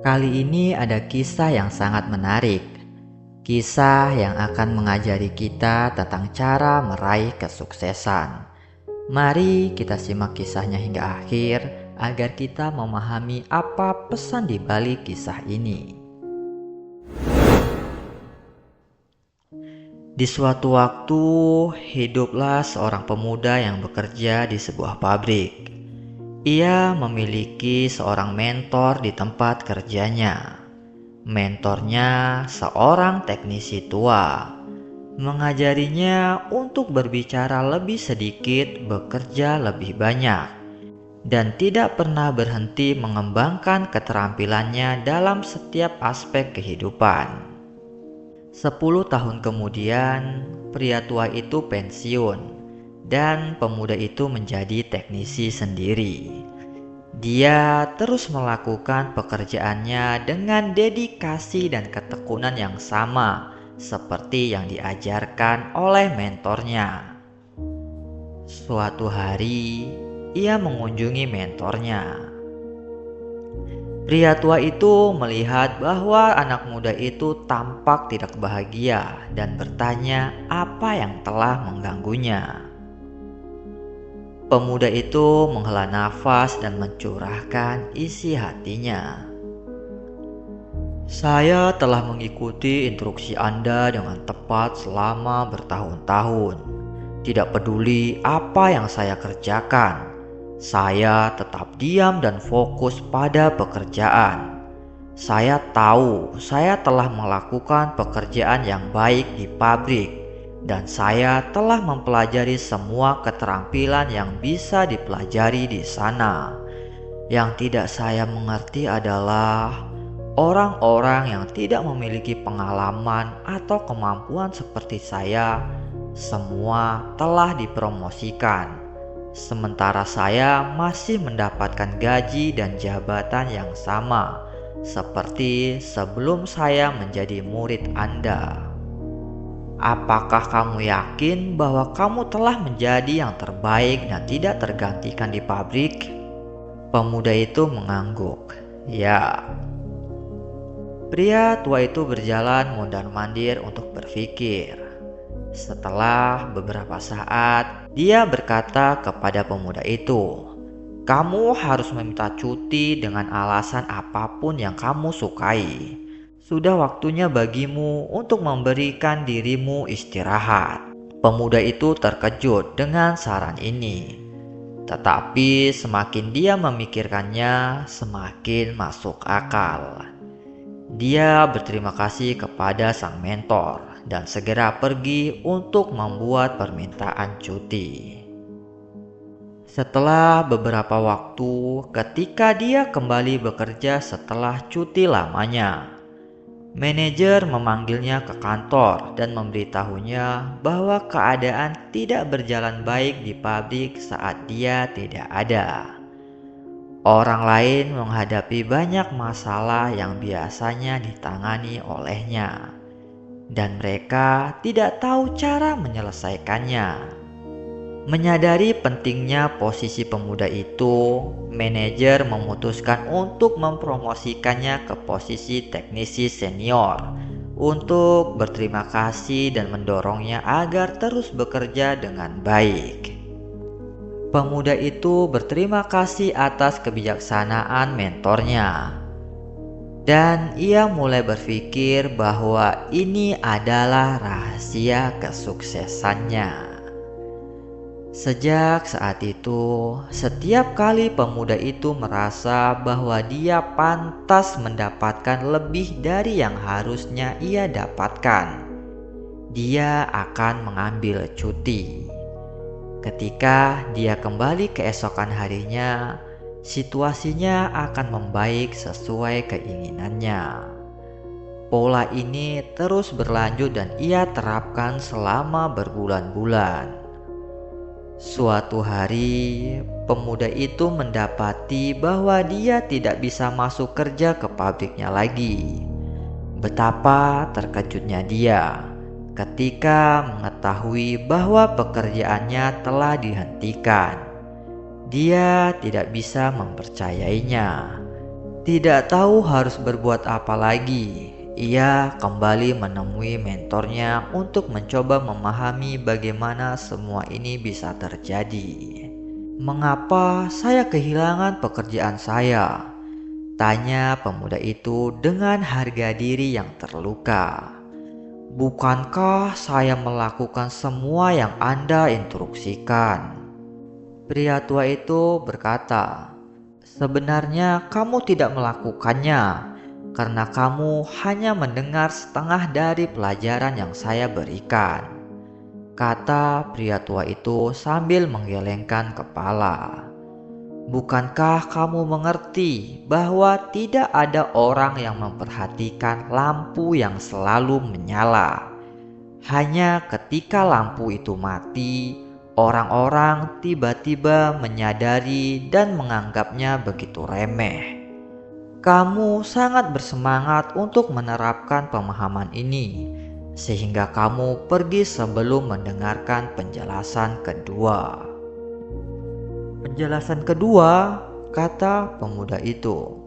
Kali ini ada kisah yang sangat menarik. Kisah yang akan mengajari kita tentang cara meraih kesuksesan. Mari kita simak kisahnya hingga akhir agar kita memahami apa pesan di balik kisah ini. Di suatu waktu, hiduplah seorang pemuda yang bekerja di sebuah pabrik. Ia memiliki seorang mentor di tempat kerjanya. Mentornya seorang teknisi tua, mengajarinya untuk berbicara lebih sedikit, bekerja lebih banyak, dan tidak pernah berhenti mengembangkan keterampilannya dalam setiap aspek kehidupan. 10 tahun kemudian, pria tua itu pensiun dan pemuda itu menjadi teknisi sendiri. Dia terus melakukan pekerjaannya dengan dedikasi dan ketekunan yang sama seperti yang diajarkan oleh mentornya. Suatu hari, ia mengunjungi mentornya. Pria tua itu melihat bahwa anak muda itu tampak tidak bahagia dan bertanya apa yang telah mengganggunya. Pemuda itu menghela nafas dan mencurahkan isi hatinya. Saya telah mengikuti instruksi Anda dengan tepat selama bertahun-tahun. Tidak peduli apa yang saya kerjakan, saya tetap diam dan fokus pada pekerjaan. Saya tahu saya telah melakukan pekerjaan yang baik di pabrik, dan saya telah mempelajari semua keterampilan yang bisa dipelajari di sana. Yang tidak saya mengerti adalah orang-orang yang tidak memiliki pengalaman atau kemampuan seperti saya, semua telah dipromosikan. Sementara saya masih mendapatkan gaji dan jabatan yang sama, seperti sebelum saya menjadi murid Anda. Apakah kamu yakin bahwa kamu telah menjadi yang terbaik dan tidak tergantikan di pabrik? Pemuda itu mengangguk. Ya. Pria tua itu berjalan mondar-mandir untuk berpikir. Setelah beberapa saat, dia berkata kepada pemuda itu, "Kamu harus meminta cuti dengan alasan apapun yang kamu sukai. Sudah waktunya bagimu untuk memberikan dirimu istirahat." Pemuda itu terkejut dengan saran ini. Tetapi semakin dia memikirkannya, semakin masuk akal. Dia berterima kasih kepada sang mentor dan segera pergi untuk membuat permintaan cuti. Setelah beberapa waktu, ketika dia kembali bekerja setelah cuti lamanya, manajer memanggilnya ke kantor dan memberitahunya bahwa keadaan tidak berjalan baik di pabrik saat dia tidak ada. Orang lain menghadapi banyak masalah yang biasanya ditangani olehnya, dan mereka tidak tahu cara menyelesaikannya. Menyadari pentingnya posisi pemuda itu, manajer memutuskan untuk mempromosikannya ke posisi teknisi senior untuk berterima kasih dan mendorongnya agar terus bekerja dengan baik. Pemuda itu berterima kasih atas kebijaksanaan mentornya, dan ia mulai berpikir bahwa ini adalah rahasia kesuksesannya. Sejak saat itu, setiap kali pemuda itu merasa bahwa dia pantas mendapatkan lebih dari yang harusnya ia dapatkan, dia akan mengambil cuti. Ketika dia kembali keesokan harinya, situasinya akan membaik sesuai keinginannya. Pola ini terus berlanjut dan ia terapkan selama berbulan-bulan. Suatu hari, pemuda itu mendapati bahwa dia tidak bisa masuk kerja ke pabriknya lagi. Betapa terkejutnya dia ketika mengetahui bahwa pekerjaannya telah dihentikan. Dia tidak bisa mempercayainya. Tidak tahu harus berbuat apa lagi, ia kembali menemui mentornya untuk mencoba memahami bagaimana semua ini bisa terjadi. "Mengapa saya kehilangan pekerjaan saya?" tanya pemuda itu dengan harga diri yang terluka. "Bukankah saya melakukan semua yang Anda instruksikan?" Pria tua itu berkata, "Sebenarnya kamu tidak melakukannya karena kamu hanya mendengar setengah dari pelajaran yang saya berikan," kata pria tua itu sambil menggelengkan kepala. "Bukankah kamu mengerti bahwa tidak ada orang yang memperhatikan lampu yang selalu menyala? Hanya ketika lampu itu mati, orang-orang tiba-tiba menyadari dan menganggapnya begitu remeh. Kamu sangat bersemangat untuk menerapkan pemahaman ini, sehingga kamu pergi sebelum mendengarkan penjelasan kedua." "Penjelasan kedua," kata pemuda itu.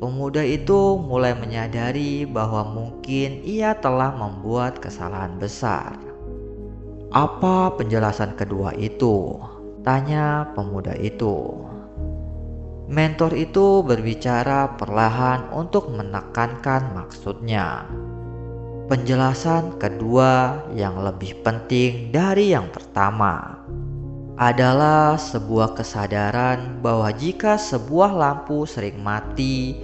Pemuda itu mulai menyadari bahwa mungkin ia telah membuat kesalahan besar. "Apa penjelasan kedua itu?" tanya pemuda itu. Mentor itu berbicara perlahan untuk menekankan maksudnya. "Penjelasan kedua yang lebih penting dari yang pertama adalah sebuah kesadaran bahwa jika sebuah lampu sering mati,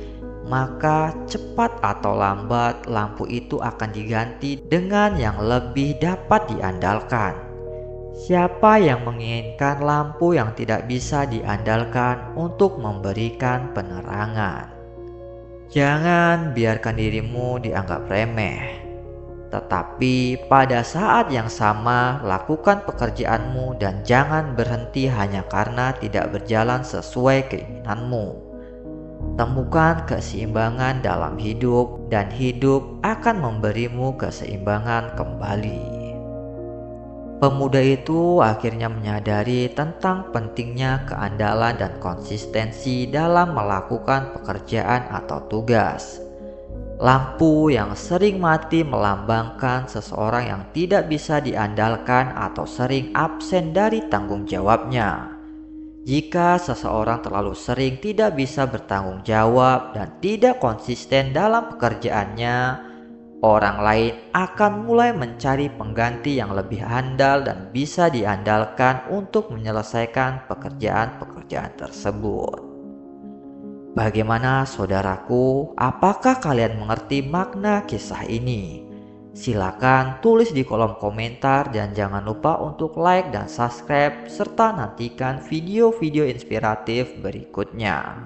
maka cepat atau lambat lampu itu akan diganti dengan yang lebih dapat diandalkan. Siapa yang menginginkan lampu yang tidak bisa diandalkan untuk memberikan penerangan? Jangan biarkan dirimu dianggap remeh, tetapi pada saat yang sama lakukan pekerjaanmu dan jangan berhenti hanya karena tidak berjalan sesuai keinginanmu. Temukan keseimbangan dalam hidup dan hidup akan memberimu keseimbangan kembali." Pemuda itu akhirnya menyadari tentang pentingnya keandalan dan konsistensi dalam melakukan pekerjaan atau tugas. Lampu yang sering mati melambangkan seseorang yang tidak bisa diandalkan atau sering absen dari tanggung jawabnya. Jika seseorang terlalu sering tidak bisa bertanggung jawab dan tidak konsisten dalam pekerjaannya, orang lain akan mulai mencari pengganti yang lebih handal dan bisa diandalkan untuk menyelesaikan pekerjaan-pekerjaan tersebut. Bagaimana saudaraku? Apakah kalian mengerti makna kisah ini? Silakan tulis di kolom komentar dan jangan lupa untuk like dan subscribe serta nantikan video-video inspiratif berikutnya.